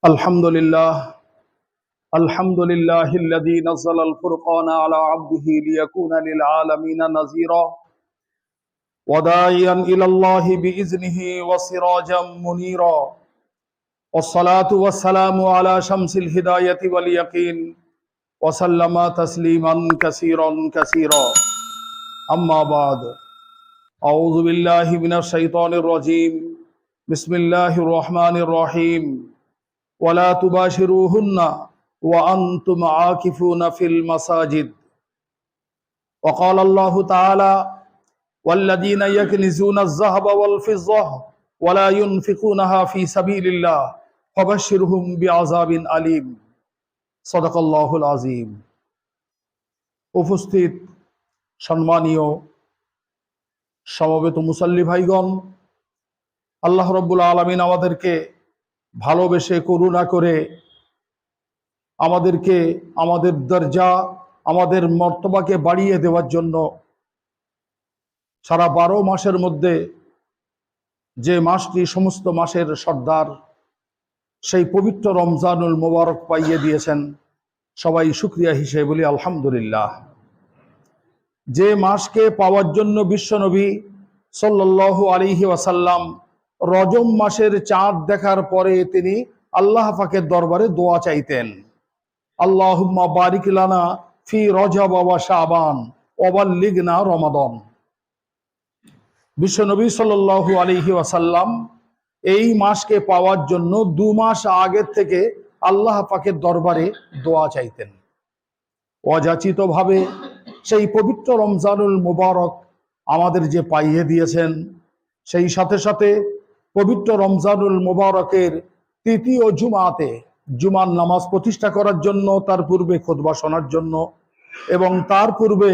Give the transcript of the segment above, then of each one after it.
الحمد لله الحمد لله الذي نزل الفرقان على عبده ليكون للعالمين نذيرا وداعيا إلى الله بإذنه وسراجا منيرا والصلاة والسلام على شمس الهداية واليقين وسلم تسليما كثيرا أما بعد أعوذ بالله من الشيطان الرجيم بسم الله الرحمن الرحيم ولا تباشروهن وأنتم عاكفون في المساجد وقال الله تعالى والذين يكنزون الذهب والفضة ولا ينفقونها في سبيل الله فبشرهم بعذاب أليم صدق الله العظيم। উপস্থিত সম্মানীয় সমবেত মুসল্লি ভাইগণ, আল্লাহ রাব্বুল আলামিন আমাদেরকে ভালোবেসে করুণা করে আমাদেরকে আমাদের দরজা আমাদের মর্তবাকে বাড়িয়ে দেওয়ার জন্য সারা 12 মাসের মধ্যে যে মাসটি সমস্ত মাসের সর্দার সেই পবিত্র রমজানুল মোবারক পাইয়ে দিয়েছেন। সবাই শুকরিয়া হিসেবে বলি আলহামদুলিল্লাহ। যে মাসকে পাওয়ার জন্য বিশ্বনবী সাল্লাল্লাহু আলাইহি ওয়াসাল্লাম রজব মাসের চাঁদ দেখার পরে তিনি আল্লাহ পাকের দরবারে দোয়া চাইতেন, আল্লাহুম্মা বারিক লানা ফি রজব ওয়া শাবান ওয়া বাল্লিগনা রমাদান। বিশ্বনবী সাল্লাল্লাহু আলাইহি ওয়াসাল্লাম এই মাসকে পাওয়ার জন্য 2 মাস আগে থেকে আল্লাহ পাকের দরবারে দোয়া চাইতেন। অযাচিতভাবে সেই পবিত্র রমজানুল মুবারক আমাদের যে পাইয়ে দিয়েছেন, সেই সাথে সাথে পবিত্র রমজানুল মুবারকের তৃতীয় জুমাতে জুমার নামাজ প্রতিষ্ঠা করার জন্য, তার পূর্বে খুতবা শোনার জন্য এবং তার পূর্বে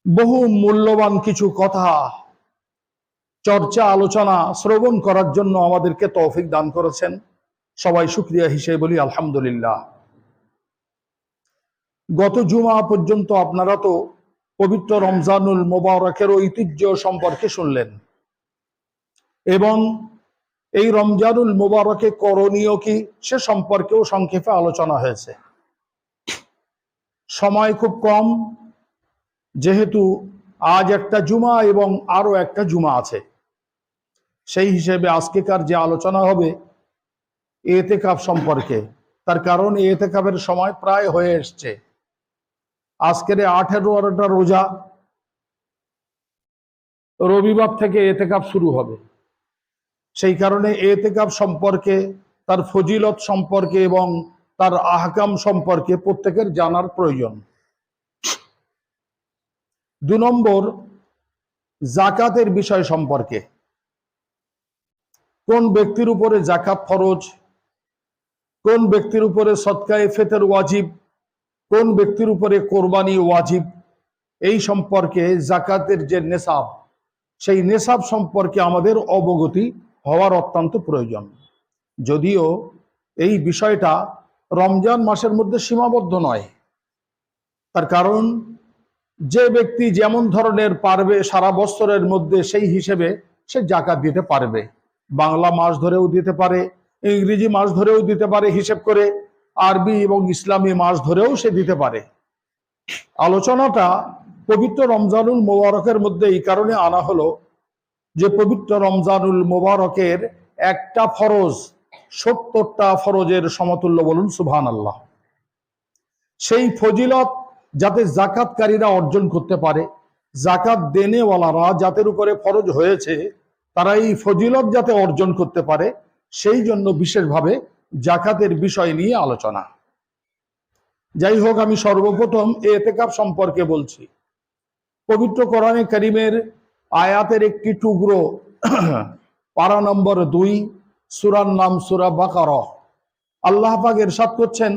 বহু মূল্যবান কিছু কথা চর্চা আলোচনা শ্রবণ করার জন্য আমাদেরকে তৌফিক দান করেছেন। সবাই শুকরিয়া হিসেবে বলি আলহামদুলিল্লাহ। গত জুমা পর্যন্ত আপনারা তো পবিত্র রমজানুল মুবারকের ঐতিহ্য সম্পর্কে শুনলেন এবং এই রমজানুল মুবারকে করণীয় কি সে সম্পর্কেও সংক্ষেপে আলোচনা হয়েছে। সময় খুব কম, যেহেতু আজ একটা জুমা এবং আরো একটা জুমা আছে, সেই হিসেবে আজকেকার যে আলোচনা হবে ইতিকাফ সম্পর্কে। তার কারণ ইতিকাফের সময় প্রায় হয়ে এসছে। আজকের 18টা রোজা, রবিবার থেকে ইতিকাফ শুরু হবে। সেই কারণে ইতিকাফ সম্পর্কে, তার ফজিলত সম্পর্কে এবং তার আহকাম সম্পর্কে প্রত্যেকের জানার প্রয়োজন। 2 নম্বর, যাকাতের বিষয় সম্পর্কে। কোন ব্যক্তির উপরে যাকাত ফরজ, কোন ব্যক্তির উপরে সদকায়ে ফিতর ওয়াজিব, কোন ব্যক্তির উপরে কোরবানি ওয়াজিব, এই সম্পর্কে যাকাতের যে নেসাব, সেই নেসাব সম্পর্কে আমাদের অবগতি হওয়ার অত্যন্ত প্রয়োজন। যদিও এই বিষয়টা রমজান মাসের মধ্যে সীমাবদ্ধ নয়। তার কারণ যে ব্যক্তি যেমন ধরনের পারবে সারা বছরের মধ্যে সেই হিসেবে সে যাকাত দিতে পারবে। বাংলা মাস ধরেও দিতে পারে, ইংরেজি মাস ধরেও দিতে পারে হিসেব করে, আরবি এবং ইসলামী মাস ধরেও সে দিতে পারে। আলোচনাটা পবিত্র রমজানুল মুবারকের মধ্যে এই কারণে আনা হলো যে পবিত্র রমজানুল মুবারকের একটা ফরজ 70টা ফরজের সমতুল্য, বলুন সুবহানাল্লাহ। সেই ফজিলত যাতে যাকাতকারীরা অর্জন করতে পারে, যাকাত দেনেওয়ালারা যাদের উপরে ফরজ হয়েছে তারা এই ফজিলত যাতে অর্জন করতে পারে, সেই জন্য বিশেষভাবে যাকাতের বিষয় নিয়ে আলোচনা। যাই হোক, আমি সর্বপ্রথম ইতিকাফ সম্পর্কে বলছি। পবিত্র কোরআনে কারীমের আয়াতের একটি টুকরো, পারা নম্বর 2, সূরার নাম সূরা বাকারা। আল্লাহ পাক ইরশাদ করছেন,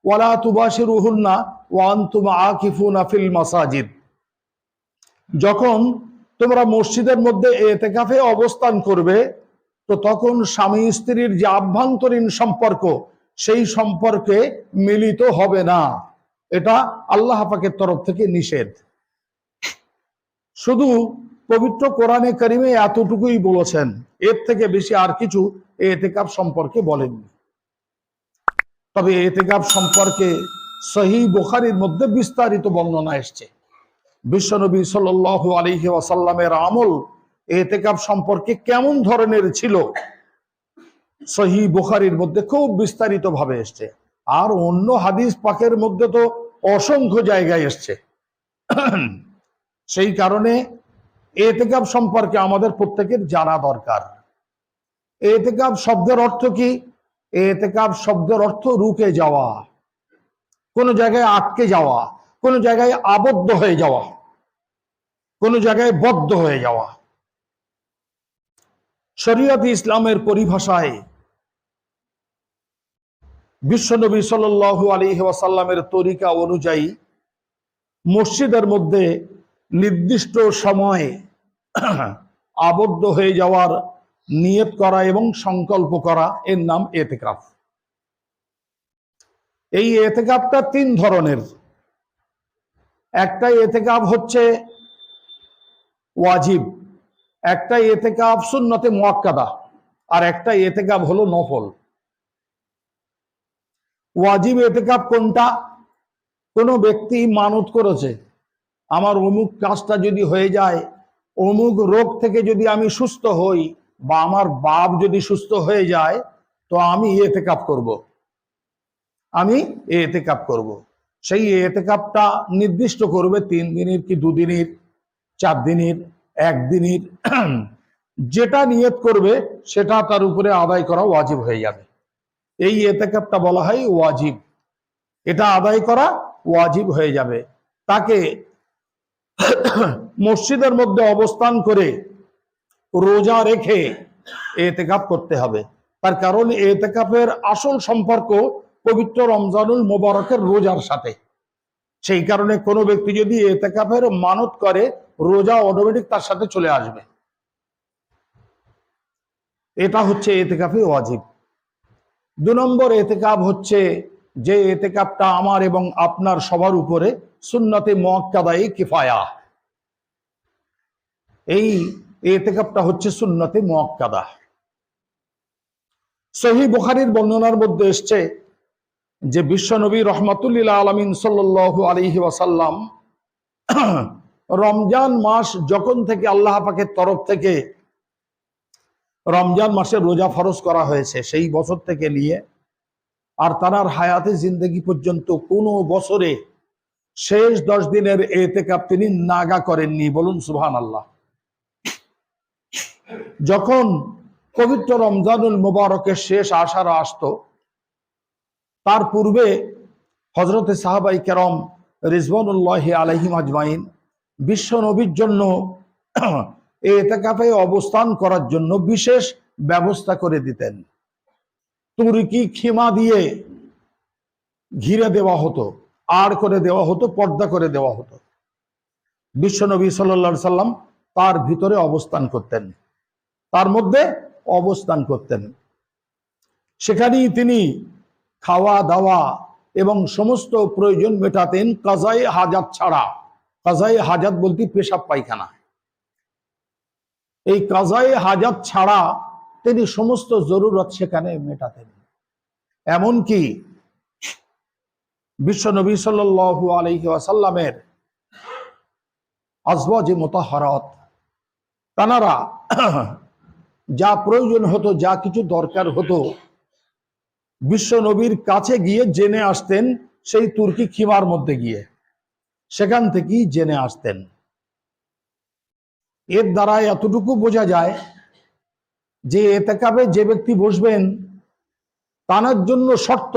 ওয়ালা তুবাশিরুহুন্না ওয়া আনতুম আকিফুনা ফিল মাসাজিদ। যখন তোমরা মসজিদের মধ্যে ইতিকাফে অবস্থান করবে, তো তখন স্বামী স্ত্রীর যে আভ্যন্তরীণ সম্পর্ক, সেই সম্পর্কে মিলিত হবে না। এটা আল্লাহ পাকের তরফ থেকে নিষেধ। শুধু পবিত্র কোরআনে কারিমে এতটুকুই বলেছেন, এর থেকে বেশি আর কিছু এতেকাফ সম্পর্কে বলেননি। তবে এতেকাফ সম্পর্কে সহিহ বুখারীর মধ্যে বিস্তারিত বর্ণনা এসেছে। বিশ্বনবী সাল্লাল্লাহু আলাইহি ওয়াসাল্লামের আমল এতেকাফ সম্পর্কে কেমন ধরনের ছিল, সহিহ বুখারীর মধ্যে খুব বিস্তারিত ভাবে এসেছে। আর অন্য হাদিস পাকের মধ্যে তো অসংখ্য জায়গায় এসছে। সেই কারণে এতেকাফ সম্পর্কে আমাদের প্রত্যেকের জানা দরকার। এতেকাফ শব্দের অর্থ কি? এতেকাফ শব্দের অর্থ রুকে যাওয়া, কোন জায়গায় আটকে যাওয়া, কোন জায়গায় আবদ্ধ হয়ে যাওয়া, কোন জায়গায় বদ্ধ হয়ে যাওয়া। শরীয়ত ইসলামের পরিভাষায় বিশ্বনবী সাল্লাল্লাহু আলাইহি ওয়াসাল্লামের তরিকা অনুযায়ী মসজিদের মধ্যে নির্দিষ্ট সময়ে আবদ্ধ হয়ে যাওয়ার নিয়ত করা এবং সংকল্প করা, এর নাম এতেকাফ। এই এতেকাফটা তিন ধরনের। একটা এতেকাফ হচ্ছে ওয়াজিব, একটা এতেকাফ সুন্নতে মুআক্কাদা, আর একটা এতেকাফ হলো নফল। ওয়াজিব এতেকাফ কোনটা? কোনো ব্যক্তি মানত করেছে, আমার অমুক কাজটা যদি হয়ে যায়, অমুক রোগ থেকে যদি আমি সুস্থ হই, বা আমার বাপ যদি সুস্থ হয়ে যায়, তো আমি এতেকাফ করব, আমি এতেকাফ করব। সেই এতেকাফটা নির্দিষ্ট করবে 3 দিনের কি 2 দিনের, 4 দিনের, 1 দিনের। যেটা নিয়ত করবে সেটা তার উপরে আদায় করা ওয়াজিব হয়ে যাবে। এই এতেকাফটা বলা হয় ওয়াজিব। এটা আদায় করা ওয়াজিব হয়ে যাবে। তাকে মসজিদের মধ্যে অবস্থান করে রোজা রেখে এতেকাফ করতে হবে। তার কারণ এতেকাফের আসল সম্পর্ক পবিত্র রমজানুল মোবারকের রোজার সাথে। সেই কারণে কোনো ব্যক্তি যদি এতেকাফের মানত করে, রোজা অটোমেটিক তার সাথে চলে আসবে। এটা হচ্ছে এতেকাফে ওয়াজিব। 2 নম্বর এতেকাফ হচ্ছে যে এতেকাফটা আমার এবং আপনার সবার উপরে সুন্নতে মুআক্কাদায়ে কিফায়া। এই এতেকাফটা হচ্ছে সুন্নতে মুআক্কাদা। সহিহ বুখারীর বর্ণনার মধ্যে এসেছে যে বিশ্বনবী রাহমাতুল লিল আলামিন সাল্লাল্লাহু আলাইহি ওয়াসাল্লাম রমজান মাস যখন থেকে আল্লাহ পাকের তরফ থেকে রমজান মাসে রোজা ফরজ করা হয়েছে, সেই বছর থেকে নিয়ে আর তার হায়াতে জিন্দেগি পর্যন্ত কোনো বছরে শেষ 10 দিনের এতেকাফ তিনি নাগা করেননি। বলুন সুবহানাল্লাহ। যখন পবিত্র রমজানুল মুবারকের শেষ আশারা আসতো, তার পূর্বে হযরতে সাহাবায়ে কেরাম রিজওয়ানুল্লাহি আলাইহিম আজমাইন বিশ্ব নবীর জন্য এতেকাফে অবস্থান করার জন্য বিশেষ ব্যবস্থা করে দিতেন। তুরকি খিমা দিয়ে ঘিরে দেওয়া হতো, আড় করে দেওয়া হতো, পর্দা করে দেওয়া হতো। বিশ্বনবী সাল্লাল্লাহু আলাইহি সাল্লাম তার ভিতরে অবস্থান করতেন, তার মধ্যে অবস্থান করতেন। সেখানেই তিনি খাওয়া দাওয়া এবং সমস্ত প্রয়োজন মেটাতেন কাজায়ে হাজাত ছাড়া। কাজায়ে হাজাত বলতে পেশাব পায়খানা। এই কাজায়ে হাজাত ছাড়া তিনি সমস্ত জরুরত সেখানে মেটাতেন। এমনকি বিশ্বনবী সাল্লাল্লাহু আলাইহি ওয়াসাল্লামের আজওয়াজে মুতাহহারাত, তানারা যা প্রয়োজন হতো, যা কিছু দরকার হতো, বিশ্বনবীর কাছে গিয়ে জেনে আসতেন। সেই তুর্কি খিমার মধ্যে গিয়ে সেখান থেকেই জেনে আসতেন। এর দ্বারা এতটুকু বোঝা যায় যে এতেকাফে যে ব্যক্তি বসবেন, তার জন্য শর্ত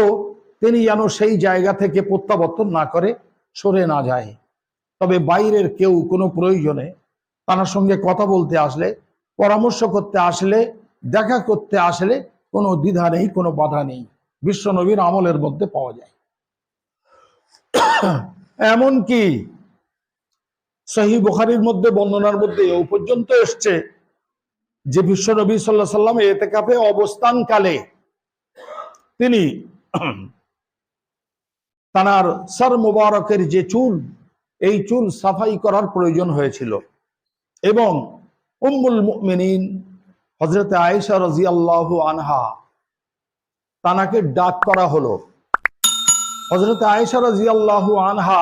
তিনি যেন সেই জায়গা থেকে প্রত্যাবর্তন না করে, সরে না যায়। তবে বাইরের কেউ কোনো প্রয়োজনে তার সঙ্গে কথা বলতে আসলে, পরামর্শ করতে আসলে, দেখা করতে আসলে কোনো দ্বিধা নেই, কোনো বাধা নেই। বিশ্বনবীর আমলের মধ্যে পাওয়া যায়। এমনকি সহিহ বুখারীর মধ্যে বর্ণনার মধ্যে এও পর্যন্ত এসছে যে বিশ্বনবী সাল্লাল্লাহু আলাইহি সাল্লাম ইতিকাফে অবস্থানকালে তিনি তার সর মুবারকের যে চুল, এই চুল সাফাই করার প্রয়োজন হয়েছিল। এবং উম্মুল মুমিনিন হযরত আয়েশা রাদিয়াল্লাহু আনহা তানাকে ডাক করা হলো। হযরত আয়েশা রাদিয়াল্লাহু আনহা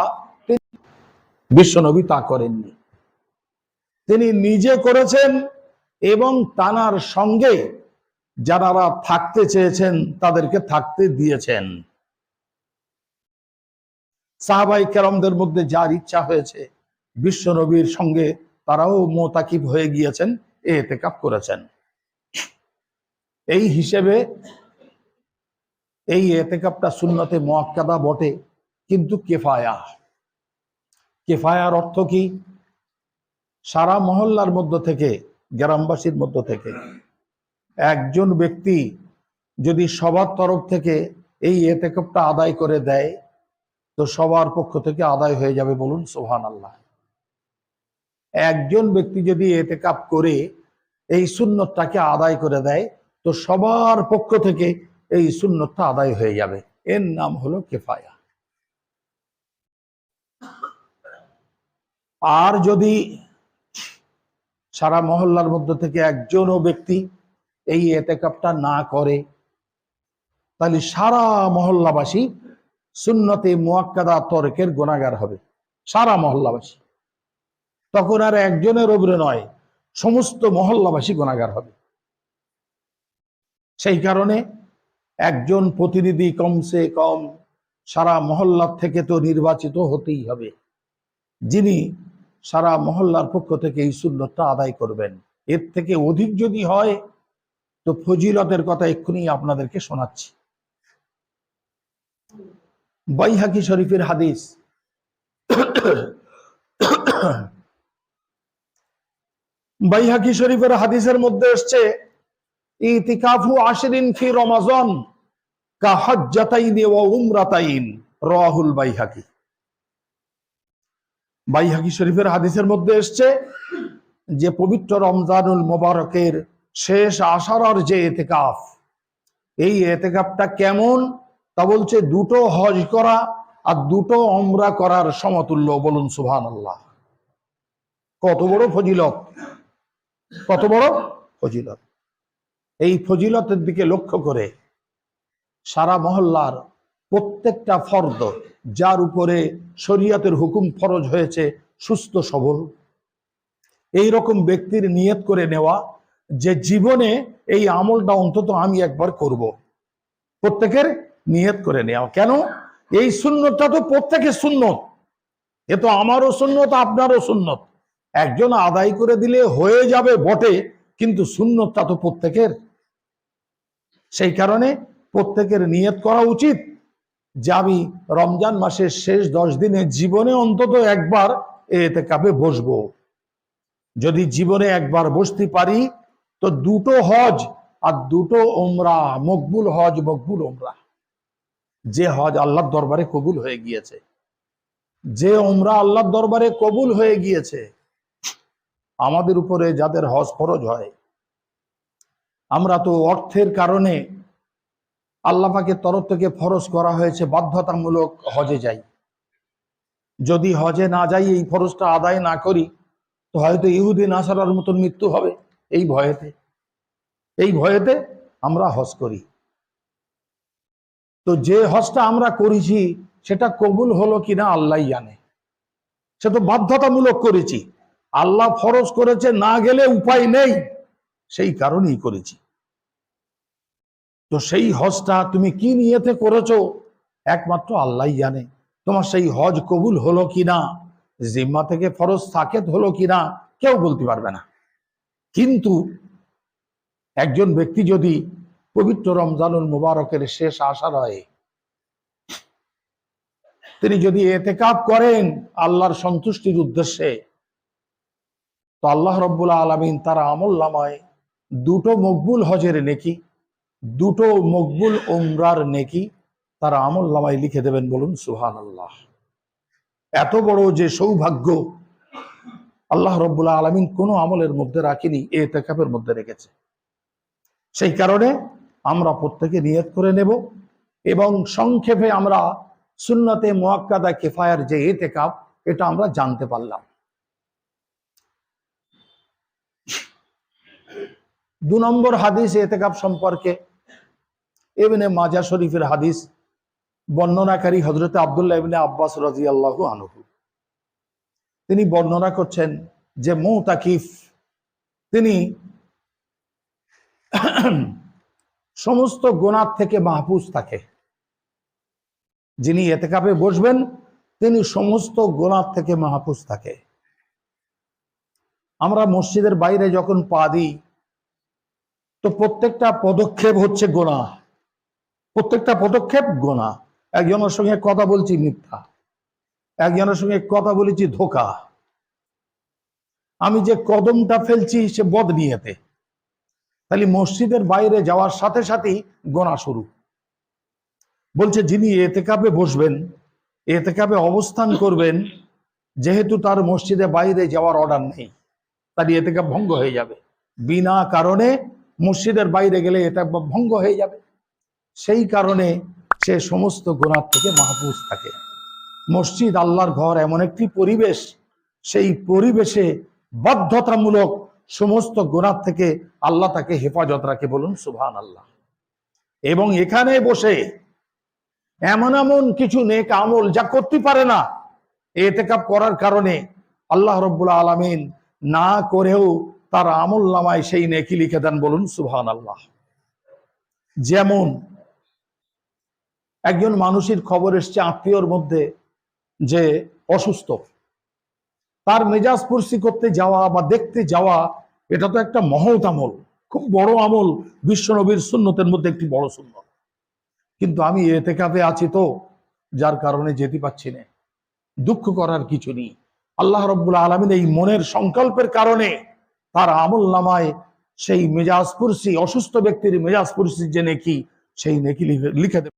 বিশ্বনবী তা করেননি, তিনি নিজে করেছেন এবং তানার সঙ্গে যারা থাকতে চেয়েছেন তাদেরকে থাকতে দিয়েছেন। সাহাবাই কেরামদের মধ্যে যার ইচ্ছা হয়েছে বিশ্বনবীর সঙ্গে তারাও মোতাকিব হয়ে গিয়েছেন, ইতিকাফ করেছেন। এই হিসেবে এই ইতিকাফটা সুন্নতে মুআক্কাদা বটে, কিন্তু কিফায়া। কিফায়ার অর্থ কি? সারা মহল্লার মধ্য থেকে, গ্রামবাসীর মধ্য থেকে একজন ব্যক্তি যদি সবার তরফ থেকে এই ইতিকাফটা আদায় করে দেয় তো সবার পক্ষ থেকে আদায় হয়ে যাবে, বলুন সুবহানাল্লাহ। একজন ব্যক্তি যদি ইতিকাফ করে এই সুন্নতটাকে আদায় করে দেয় তো সবার পক্ষ থেকে এই সুন্নতটা আদায় হয়ে যাবে। এর নাম হলো কিফায়া। আর যদি সারা মহল্লার মধ্য থেকে একজনও ব্যক্তি এই ইতিকাফটা না করে তাহলে সারা মহল্লাবাসী সুন্নতে মুআক্কাদা তরকের গুনাহগার হবে, সারা মহল্লাবাসী। তখন আর একজনের উপরে নয়, সমস্ত মহল্লাবাসী গুনাহগার হবে। সেই কারণে একজন প্রতিনিধি কমসে কম সারা মহল্লার থেকে তো নির্বাচিত হতেই হবে, যিনি সারা মহল্লার পক্ষ থেকে এই সুন্নতটা আদায় করবেন। এর থেকে অধিক যদি হয় তো ফজিলতের কথা এক্ষুনি আপনাদেরকে শোনাচ্ছি। বাইহাকি শরীফের হাদিস, বাইহাকি শরীফের হাদিসের মধ্যে এসছে ইতিকাফু আশরিন ফি রমাজান কা হজ্জাতাইন ওয়া উমরাতাইন, রাহুল বাইহাকি। বাইহাকি শরীফের হাদিসের মধ্যে এসছে যে পবিত্র রমজানুল মোবারকের শেষ আশারার যে ইতিকাফ, এই ইতিকাফটা কেমন তা বলছে দুটো হজ করা আর দুটো উমরা করার সমতুল্য, বলুন সুবহানাল্লাহ। কত বড় ফজিলত, কত বড় ফজিলত! এই ফজিলতের দিকে লক্ষ্য করে সারা মহল্লার প্রত্যেকটা ফরদ যার উপরে শরীয়তের হুকুম ফরজ হয়েছে, সুস্থ সবল এই রকম ব্যক্তির নিয়ত করে নেওয়া যে জীবনে এই আমলটা অন্তত আমি একবার করব। প্রত্যেকের নিয়ত করে নেওয়া। কেন? এই সুন্নতটা তো প্রত্যেকের সুন্নত, এ তো আমারও সুন্নত, আপনারও সুন্নত। একজন আদায় করে দিলে হয়ে যাবে বটে, কিন্তু সুন্নতটা তো প্রত্যেকের। সেই কারণে প্রত্যেকের নিয়ত করা উচিত যে আমি রমজান মাসের শেষ 10 দিনে জীবনে অন্তত একবার ইতিকাফে বসবো। যদি জীবনে একবার বসতে পারি তো দুটো হজ আর দুটো উমরা, মকবুল হজ মকবুল উমরা। যে হজ আল্লাহর দরবারে কবুল হয়ে গিয়েছে, যে উমরা আল্লাহর দরবারে কবুল হয়ে গিয়েছে, আমাদের উপরে যাদের হজ ফরজ হয়, আমরা তো অর্থের কারণে আল্লাহ পাকের তরফ থেকে ফরজ করা হয়েছে বাধ্যতামূলক হজে যাই। যদি হজে না যাই, এই ফরজটা আদায় না করি তো হয়তো ইহুদি নাসারার মতন মৃত্যু হবে। এই ভয়েতে আমরা হজ করি। তো যে হজটা আমরা করেছি সেটা কবুল হলো কিনা আল্লাহ জানে। সে তো বাধ্যতামূলক করেছি, আল্লাহ ফরজ করেছে, না গেলে উপায় নেই, সেই কারণেই করেছি। তো সেই হজটা তুমি কি নিয়তে করেছো একমাত্র আল্লাহ জানে। তোমার সেই হজ কবুল হলো কিনা, জিম্মা থেকে ফরজ সাকেত হলো কিনা কেউ বলতে পারবে না। কিন্তু একজন ব্যক্তি যদি পবিত্র রমজানুল মুবারকের শেষ আশারায় তিনি যদি ইতিকাফ করেন আল্লাহর সন্তুষ্টির উদ্দেশ্যে, তো আল্লাহ রাব্বুল আলামিন তার আমলনামায় দুটো মকবুল হজের নেকি, দুটো মকবুল উমরার নেকি তার আমলনামায় লিখে দেবেন, বলুন সুবহানাল্লাহ। এত বড় যে সৌভাগ্য আল্লাহ রাব্বুল আলামিন কোন আমলের মধ্যে রাখেনি, ইতিকাফের মধ্যে রেখেছে। সেই কারণে আমরা প্রত্যেকে নিয়ত করে নেব। এবং সংক্ষেপে আমরা সুন্নতে মুআক্কাদা কিফায়ার যে ইতিকাফ, এটা আমরা জানতে পারলাম। 2 নম্বর হাদিস এতেকাফ সম্পর্কে ইবনে মাজাহ শরীফের হাদিস, বর্ণনাকারী হযরত আব্দুল্লাহ ইবনে আব্বাস রাদিয়াল্লাহু আনহু। তিনি বর্ণনা করছেন যে মুতাকিফ তিনি সমস্ত গুনাহ থেকে মাহফুজ থাকে। যিনি এতেকাফে বসবেন তিনি সমস্ত গুনাহ থেকে মাহফুজ থাকে। আমরা মসজিদের বাইরে যখন পা দিই তো প্রত্যেকটা পদক্ষেপ হচ্ছে গুনাহ, প্রত্যেকটা পদক্ষেপ গুনাহ। একজনের সঙ্গে কথা বলছি মিথ্যা, একজনের সঙ্গে কথা বলেছি ধোঁকা, আমি যে কদমটা ফেলছি সে বদনিয়তে। তাহলে মসজিদের বাইরে যাওয়ার সাথে সাথেই গুনাহ শুরু। বলছে যিনি এতেকাফে বসবেন, এতেকাফে অবস্থান করবেন, যেহেতু তার মসজিদে বাইরে যাওয়ার অর্ডার নেই, তার এতেকাফ ভঙ্গ হয়ে যাবে। বিনা কারণে মসজিদের বাইরে গেলে এতেকাফ ভঙ্গ হয়ে যাবে। সেই কারণে সে সমস্ত গুনাহ থেকে মাহফুজ থাকে। মসজিদ আল্লাহর ঘর, এমন একটি পরিবেশ, সেই পরিবেশে বাধ্যতামূলক সমস্ত গুনাহ থেকে আল্লাহ তাকে হেফাজত রাখে, বলুন সুবহানাল্লাহ। এবং এখানে বসে এমন এমন কিছু নেক আমল যা করতে পারে না, এতেকাফ করার কারণে আল্লাহ রাব্বুল আলামিন না করেও তার আমল নামায় সেই নেকি লিখে দেন, বলুন সুবহানাল্লাহ। যেমন একজন মানুষের খবর এসছে আত্মীয়র মধ্যে যে অসুস্থ, তার মেজাজ পরিষ্কার করতে যাওয়া বা দেখতে যাওয়া, এটা তো একটা মহৎ আমল, খুব বড় আমল, বিশ্বনবীর সুন্নতের মধ্যে একটি বড় সুন্নত। কিন্তু আমি এতেকাফে আছি তো, যার কারণে যেতে পারছি না। দুঃখ করার কিছু নেই। আল্লাহ রাব্বুল আলামিন এই মনের সংকল্পের কারণে তার আমল নামায় সেই মেজাজ পরিষ্কার, অসুস্থ ব্যক্তির মেজাজ পরিষ্কার যে নেকি, সেই নেকি লিখে দেবে।